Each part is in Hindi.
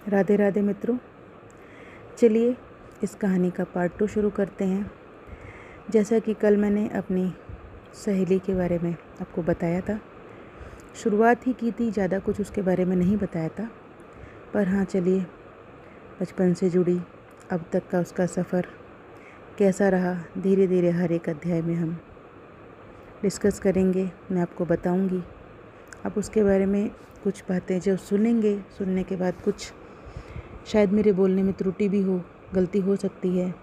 राधे राधे मित्रों, चलिए इस कहानी का पार्ट 2 शुरू करते हैं। जैसा कि कल मैंने अपनी सहेली के बारे में आपको बताया था, शुरुआत ही की थी, ज़्यादा कुछ उसके बारे में नहीं बताया था। पर हाँ, चलिए बचपन से जुड़ी अब तक का उसका सफ़र कैसा रहा, धीरे धीरे हर एक अध्याय में हम डिस्कस करेंगे। मैं आपको बताऊंगी। आप उसके बारे में कुछ बातें जो सुनेंगे, सुनने के बाद कुछ शायद मेरे बोलने में त्रुटि भी हो, गलती हो सकती है,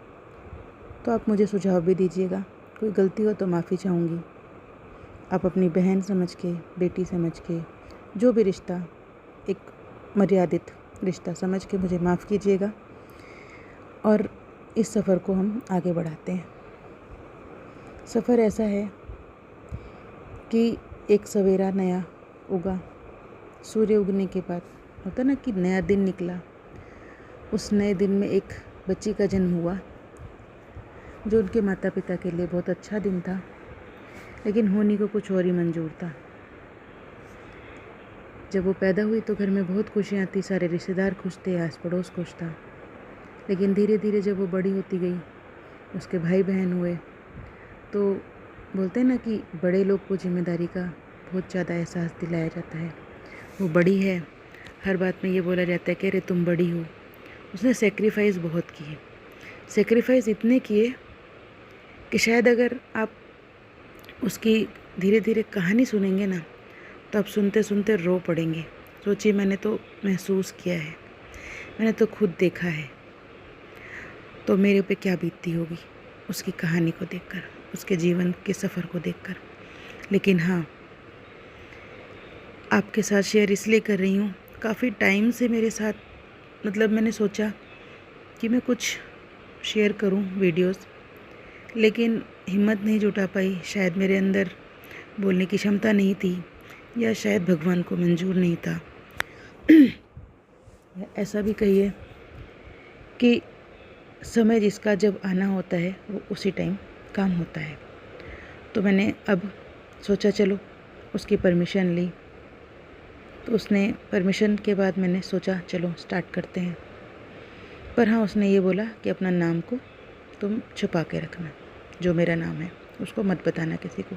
तो आप मुझे सुझाव भी दीजिएगा। कोई गलती हो तो माफ़ी चाहूँगी। आप अपनी बहन समझ के, बेटी समझ के, जो भी रिश्ता, एक मर्यादित रिश्ता समझ के मुझे माफ़ कीजिएगा और इस सफ़र को हम आगे बढ़ाते हैं। सफ़र ऐसा है कि एक सवेरा नया उगा, सूर्य उगने के बाद होता ना कि नया दिन निकला। उस नए दिन में एक बच्ची का जन्म हुआ, जो उनके माता पिता के लिए बहुत अच्छा दिन था, लेकिन होने को कुछ और ही मंजूर था। जब वो पैदा हुई तो घर में बहुत खुशियाँ थी, सारे रिश्तेदार खुश थे, आस पड़ोस खुश था। लेकिन धीरे धीरे जब वो बड़ी होती गई, उसके भाई बहन हुए, तो बोलते हैं ना कि बड़े लोग को जिम्मेदारी का बहुत ज़्यादा एहसास दिलाया जाता है। वो बड़ी है, हर बात में ये बोला जाता है कि अरे तुम बड़ी हो। उसने सेक्रीफाइस बहुत किए, सेक्रीफाइस इतने किए कि शायद अगर आप उसकी धीरे धीरे कहानी सुनेंगे ना, तो आप सुनते सुनते रो पड़ेंगे। सोचिए, मैंने तो महसूस किया है, मैंने तो खुद देखा है, तो मेरे पे क्या बीतती होगी उसकी कहानी को देखकर, उसके जीवन के सफ़र को देखकर। लेकिन हाँ, आपके साथ शेयर इसलिए कर रही हूँ, काफ़ी टाइम से मेरे साथ, मतलब मैंने सोचा कि मैं कुछ शेयर करूं वीडियोस, लेकिन हिम्मत नहीं जुटा पाई। शायद मेरे अंदर बोलने की क्षमता नहीं थी, या शायद भगवान को मंजूर नहीं था। या ऐसा भी कहिए कि समय जिसका जब आना होता है वो उसी टाइम काम होता है। तो मैंने अब सोचा चलो उसकी परमिशन ली, तो उसने परमिशन के बाद मैंने सोचा चलो स्टार्ट करते हैं। पर हाँ, उसने ये बोला कि अपना नाम को तुम छुपा के रखना, जो मेरा नाम है उसको मत बताना किसी को।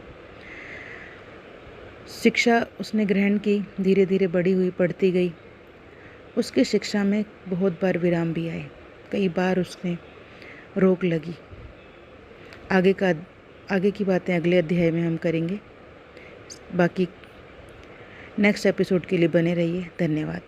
शिक्षा उसने ग्रहण की, धीरे धीरे बड़ी हुई, पढ़ती गई। उसकी शिक्षा में बहुत बार विराम भी आए, कई बार उसने रोक लगी। आगे की बातें अगले अध्याय में हम करेंगे। बाकी नेक्स्ट एपिसोड के लिए बने रहिए। धन्यवाद।